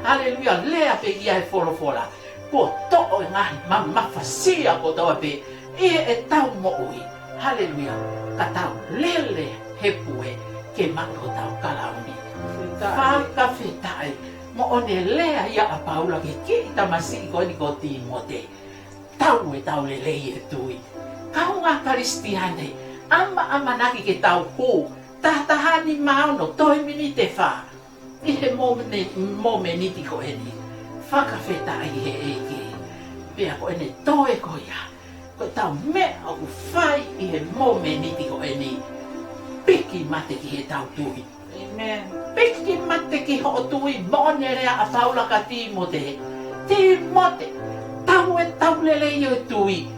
Hallelujah. Lea pe ia he wholofola. Ua toe ngahi mamafa sia ko toa pe. Ia e tau mo ui. Hallelujah. Ka tau lele he pue ke mako tau kalauni. Whakawhetai. Mo one lea ia a paula ke ki tamasi i koe ni ko Timote. Tau e tau lele i e tui. Kau ngā karistiane, ama naki ke tau hū. Tatahani maono, toi mini te whā. I he momeniti ko e ni. Whakawhetai he eiki. Pea ko e ne toe ko ia. Ko tau mea au whai i he momeniti ko e ni. Piki mate ki he tau tui. Amen. Piki mate ki ho tui mone rea a paula ka Timote. Timote, tau e tau lele i o tui.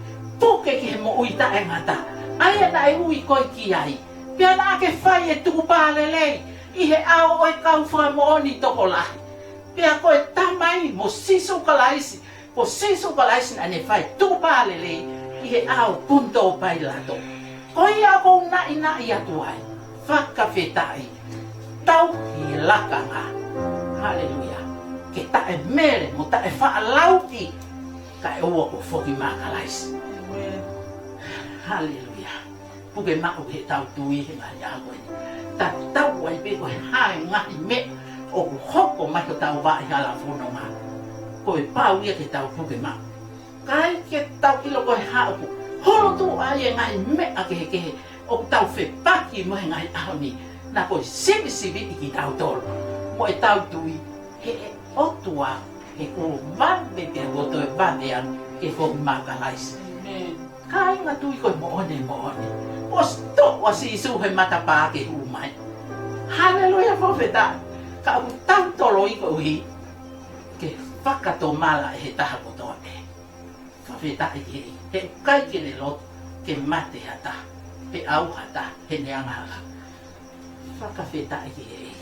Puke ki he mo ui ta e ngata. Aia na e ui koi ki ai. Pea na ke whai e tuku pālele. I he ao e kau wha mo oni toko lahi. Pea koe tamai mo sisu kalaisi. Po sisu kalaisi na ne whai tuku pālele. I he ao punto pai lato. Koi a kou na i atu ai. Whakawhetai. Tau hi lakanga. Hallelujah. Ke ta e mere mo ta e whaalauki. Ka e ua ko whoki makalaisi. Haleluya. Puke mau he tau tui he ngai a koe. Ta tau ai pe koe hae ngai me o hoko mai ko tau vai hala fono ma. Koe pau ia ke tau puke mau. Kai ke tau ilo koe hao pu. Holo tu ai e ngai me a ke o tau fe paki mo he ngai a ni. Na koe sibi iki tau tolo. Mo e tau tui he o tua he o vande te o to vande an ke fo makalais. Kai nga tui koe mo one. Osto wa si su he mata pa ke umai. Haleluya profeta. Ka u tau tolo i ko hi. Ke whakato mala he taha ko tōne. Profeta i he kai ke le lot ke mate hata. Pe au hata he neanga haka. Whakawheta i he.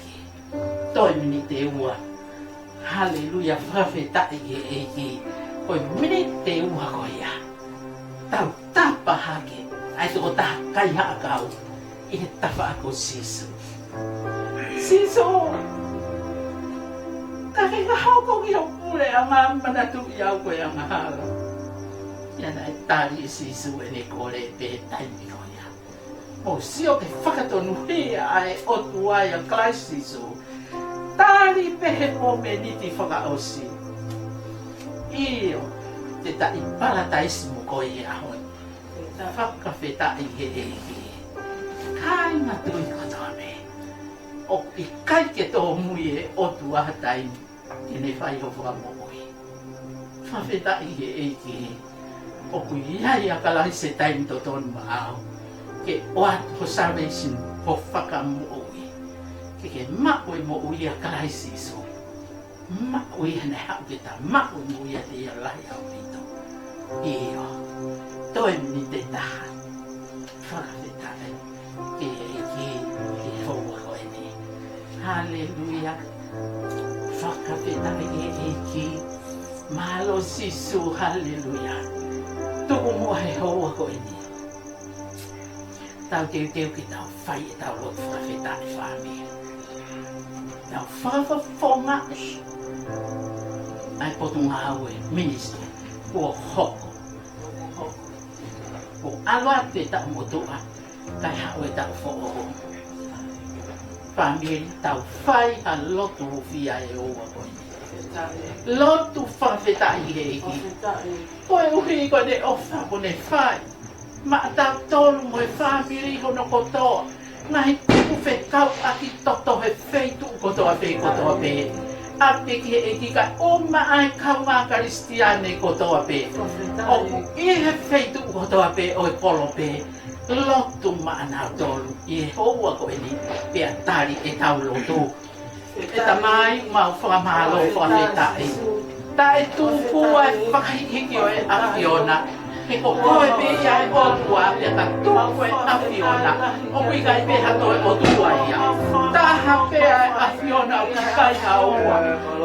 Toi mini te ua. Haleluya profeta i he. Koi mini te ua ko ia. Tau tapa hake. Ai toko taha kai haa kau. I he tafa ako sisu. Sisu! Kake ka hau kong i ho pule a ngā manatu i au koe a ngā hala. Iana e tari sisu e ne kore pe taimi ko ia. Mo sio ke whakatonu hea ai otu ai a klai sisu. Tari pehe po me niti whakaosi. Iyo, te ta i parataismu ko i a hoi. Ta whakawheta i he eki. Kai ngā tui kotoa me. O i kai ke tō mui e otu aha taimi. Tene whai ho whakamokoi. Whawheta i he eki. O kui iai a kalai se taimi to tonu maau. Ke oat ho salvation ho whakamokoi. Ke maui mo ui a kalai siso. Maui hane hau ke ta maui mo ui a te ia lai au pito. Iyo. Toi ni te taha. Whakawheta e. Ke hoa koe ni. Haleluya. Whakawheta e. Malo sisu. Haleluya. Tuku mua he hoa koe ni. Tau teu ki tau whai e tau lotu whakawheta e whamia. Tau whakawhonga e. Ai potunga au e minister. Kua hoko. Ko alwa te ta motoa kai hau e tau fo'o. Family tau whai a lotu fia e oa koe. Lotu whawheta i he iki. Koe uhi koe ne ofa ko ne whai. Ma tau tolu mo e family hono kotoa. Ngahi tuku whekau aki toto he feitu kotoa pe. Ape ki he eki kai o maai kaunga karistiane kotoa pe. O i he feitu kotoa pe o e polo pe. Lotu maana tolu i he hoa ko eni pe atari e tau lotu. E ta mai mau whakamalo whakawheta e. Ta e tūku e whakahiki o e awhiona. He ko koe pe ia e otua pe ta tūku e awhiona. O kui kai pe hato e otua ia. Taha pea e awhiona o ki kai haua.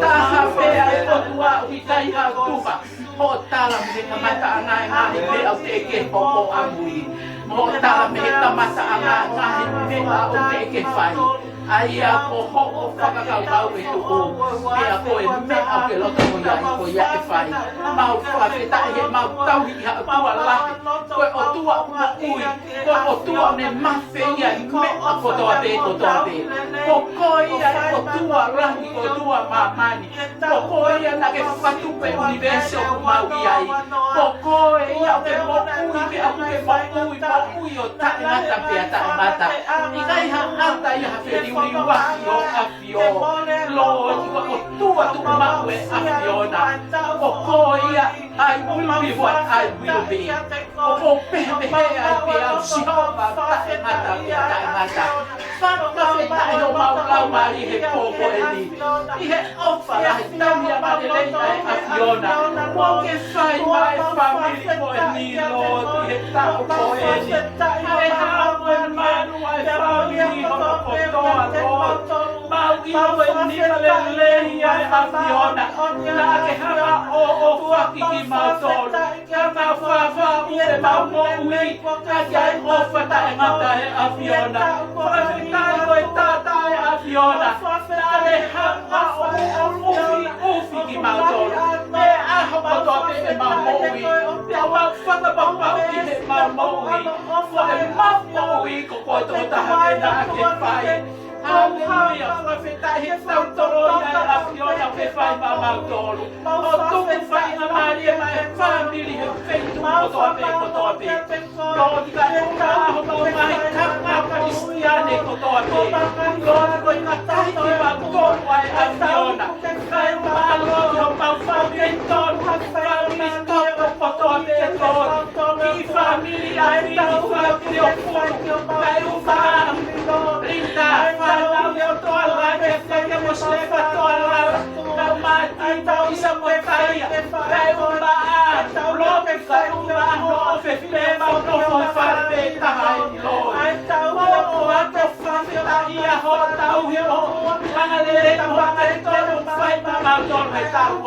Taha pea e otua o ki kai hautupa. Ho tala me ka mata anga e ngahi me au te eke hoko amui. Mo tala me ka mata anga e ngahi me au te eke whai. Ai a ko hoko whakakaukau e tuku. Pea koe me au ke loto mo ia i ko ia e whai. Mau whawheta e he mau tauhi i hau tua lahi. Koe o tua uma ui. Koe o tua ne mawhi ia i me a kotoa pe. Ko koe ia e o tua lahi ko tua mamani. Ko koe ia na ke whatupe universo ku mau ia i. Ko koe ia o ke mo ui me au ke mo ui o tae ngata pea tae ngata. I kai ha alta ia ha whiri waki o awhio. Lo o tua tu mau e awhiona. Ko koe ia I will be what I will be. O pehe ai pe au sihopa tae ngata. Whakawheta e o mau mai he kōko e ni. I he ofa la he taumia mare leina e awhiona. Ko ke whai mai whamiri ko e ni Lord. I he tau ko e ni. I he hau e manu ai whamiri hono kotoa Lord. Mau i ho e ni le lehi ai awhiona. Nā ke hanga o whaki ki mau tolu. Ka mau whawha ue mau mo ui. Ka kia e ofa tae ngata e awhiona. Whawhitai koe tāta e awhiona. Nā le hanga o uwhi ki mau tolu. Me ho ko to pe e ma moui. Te wa whaka papau ki he ma moui. Wa e ma moui ko ko to taha me na ke whai. Hallelujah, whawheta he tau toro i a la fiona pe whai ma mautoro. O tuku whai na maria ma he whamiri he wheitu ko to pe ko to pe. Lord, ka e ka aho ma mai kanga Kristiane ko to pe. Lord, ko i ka tahi ki ma tonu ai a fiona. Ka e ma Lord, ho pau whawhei tonu ha whamiri tonu ko to pe Lord. Ki whamiri a mi ki whamiri o puru. Ka e uma Linda, Now you're toilet, you must never toilet. Now my time is a way. Kauma, Lord, if I do not know if it's never no far away, Lord. I tell you what the fuck I hear, hot out here. When I let I don't fight my mouth on my tongue.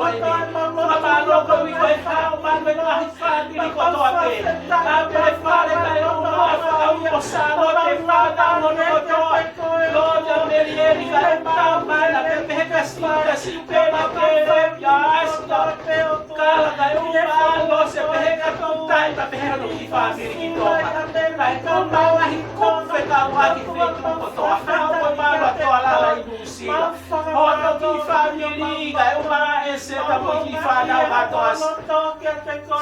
Mama, look, we went out, man, when I find me, got to a bed. I'm very far, I don't know how you're sad, they found down on your door. Lord, you're very, very good, man. I'm very happy, I see, yes, kala tayo malo se peheka tutai ta peheka no kifa siri kitoma kai toma wa hikop feka wa ki fetu ko to ha ko malo to ala la inusi ho no kifa miri kai uma ese ta ko kifa na wa to as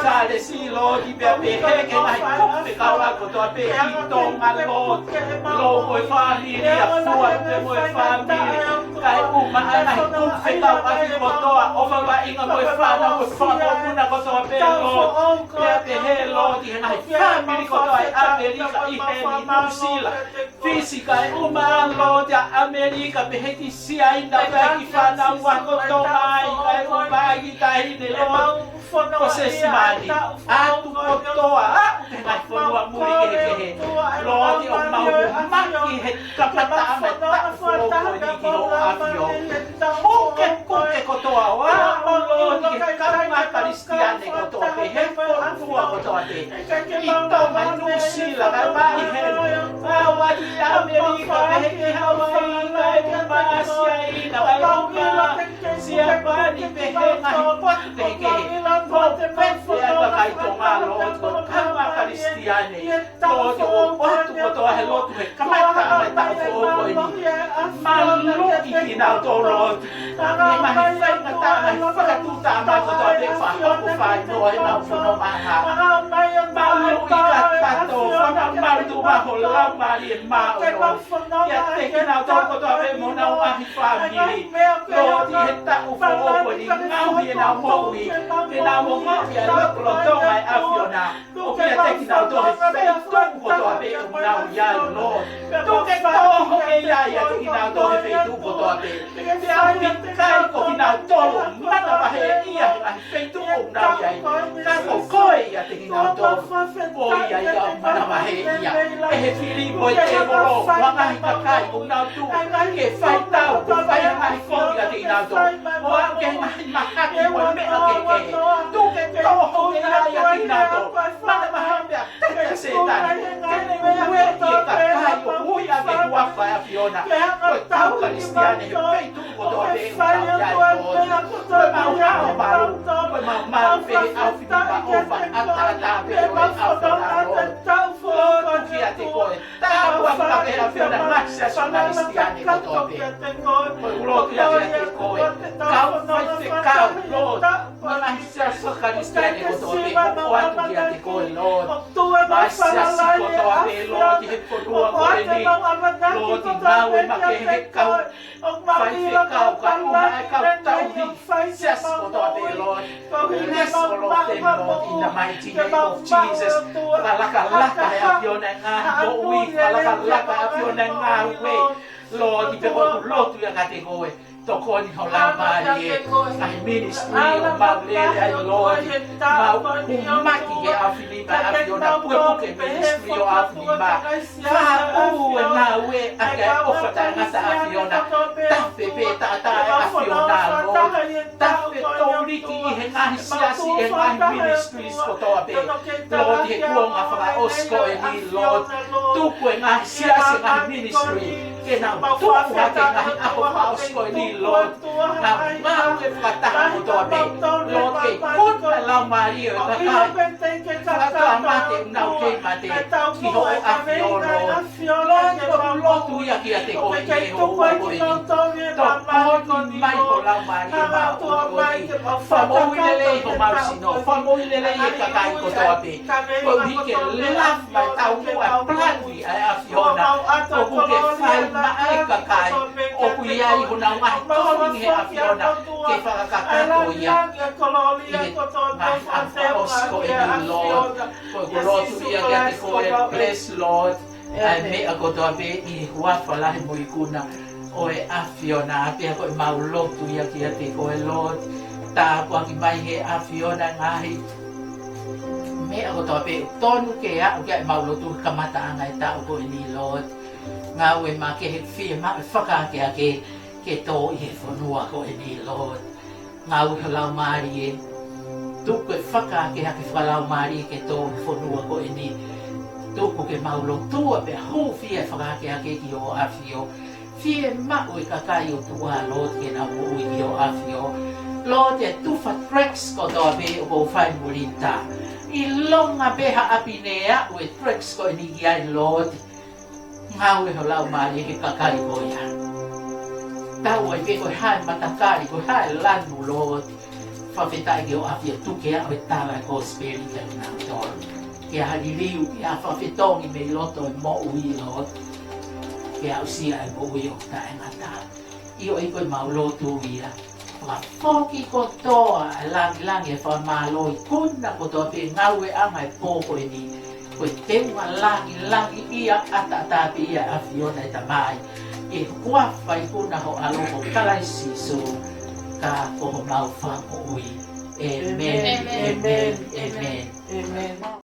sale si lo di be peheka na hikop feka wa ko to pe kitong alo lo ko fa ni a fua te mo fa mi kai uma ana hikop feka wa ki ko to o fa wa inga mo fa na ko fa una cosa bello che hello di hai family ko ai America I heli New Zealand fisica e umano da America be heti sia inda ba ki fa na wa ko to mai ai o ba gi dai ne lo você se mani tu ko to te mai fo wa muri ke lo di o ma ki he ka pata me ta fo ko ni ki o afio ko ko to wa lo di ka ma Kristiane ko to pe he ko tua ko to pe ito mai nu sila ka ba I he wa di America pe he ha wa ai ma sia ina ba ma sia ba ni pe he na pot pe ke ko pe ya ka kai to ma lo ko ka ma Kristiane to o tu ko to he lo tu he ka ma ta fo ko ni ma lu I na to lo ni ma he fa na ta ma fa ka tu ta ma ko to pe fa ko fa no ai ma fu no ma ha ma lu I ka to fa ma tu ma ho la ma ri ma o ya te ki na to ko to pe mo na wa hi fa mi lo ti he ta u fo ko ni na hi na mo wi te na mo ma ya lo to mai a fiona o ki te ki na to he fe to ko to pe mo na ya lo to ke to ho e ya te ki na to he fe tu ko to pe te a mi kai ko ki na to ma na ba he ia na fe tu ko na ya ka ko ko ya te ki na to o ya ma na ba he ia e he fili mo e mo lo wa ka hi ka kai ko na tu ke fai tau ko fai ai ko ya te ki na to o a ke ma ka ki mo me a ke tu ke to ho ya te ki na to ma na ba ha me te se ta ke ne we ki ka kai ko hu ya ke wa fa ya fiona ko tau Kristiane he fai tu ko to pe ma ya ko ma ya ba ko ma pe au fi ba o fa ata pe o au fa o ki ate ko ta wa ka pe a fiona ma se so Kristiane ko to pe ko lo ki ate ko ka fai fe ka lo ma se so Kristiane ko to pe o atu ki ate ko lo ma se si ko to pe lo ki he ko ro ko ni lo ti na we ma ke he ka fai fe ka ka ma ka ta u se ko to pe lo yes lo te lo in the mighty name of Jesus la ka ya fiona nga mo wi la ka ya fiona nga we Lord ti pe ko lo tu ya ka te ko to ko ni ho la ma ye ai ministry o ma le ai Lord ma ki ye a fili pa afiona puke ministry o afima fa o na we aka o fata ngata afiona tafe pe tata afiona lo tafe tori ki he ngahi siasi he ngahi ministries ko toa pe Lord he kuonga whaka osko e ni Lord tuku e ngahi siasi ngahi ministry ke na tuku hake ngahi ako whaka osko e ni Lord na mau e whakataha ko toa pe Lord ke kuta lau mario e kakai whakatoa mate unau ke mate ki ho o afio Lord ko lotu ia ki a te ko i e ho o ko i ni Tōpōni mai ko lau mario ma o ko i whamoi lele i ho mausino whamoi lele i e kakai ko toa pe ko hike laf mai tau mua plani ai afiona o kuke whai mai kakai o kui ai ho nau ngahi tōni he afiona ke whakakakato ia i ngai awha osko e ni Lord ko lotu ia kia te koe bless Lord ai mea ko toa pe i huafa lahi mo i kuna o e afiona apea ko e mau lotu ia kia te koe Lord tā kua ki mai he afiona ngahi mea ko toa pe tonu ke a o kia e mau lotu kamata anga e tau ko e ni Lord ngā ue ma ke he whia ma e whakakea ke tō i he whanua ko e ni Lord ngā ue halau maari e tuku e whakakea ke whalau maari ke tō i whanua ko e ni tuku ke mau lotua pe hou whia e whakakea ke ki o afio Fie mau I kakai o tua Lord ke na ui ki o afio. Lord e tufa treks ko toa be o ko whai murinta. I longa beha api nea o e treks ko ni iai Lord. Ngau e ho lau maari ke kakai ko ia. Tau ai pe ko hai matakari ko hai lanu Lord. Whawhetai ki o afio tuke a o e tawa ko spirit e na tol. Ke hari riu ki a whawhetongi me loto e mo ui Lord. Ke au sia e mo ui o tae ngata. I o iko I maulotu ia. Wa foki ko toa langi e whamalo I kuna ko toa pe ngau e anga e pōko e ni. Ko e teunga langi ia atatapi ia a Fiona e tamai. E kuawha I kuna ho aloko kalaisi so ka ko ho mau whango ui. Amen, amen, amen, amen.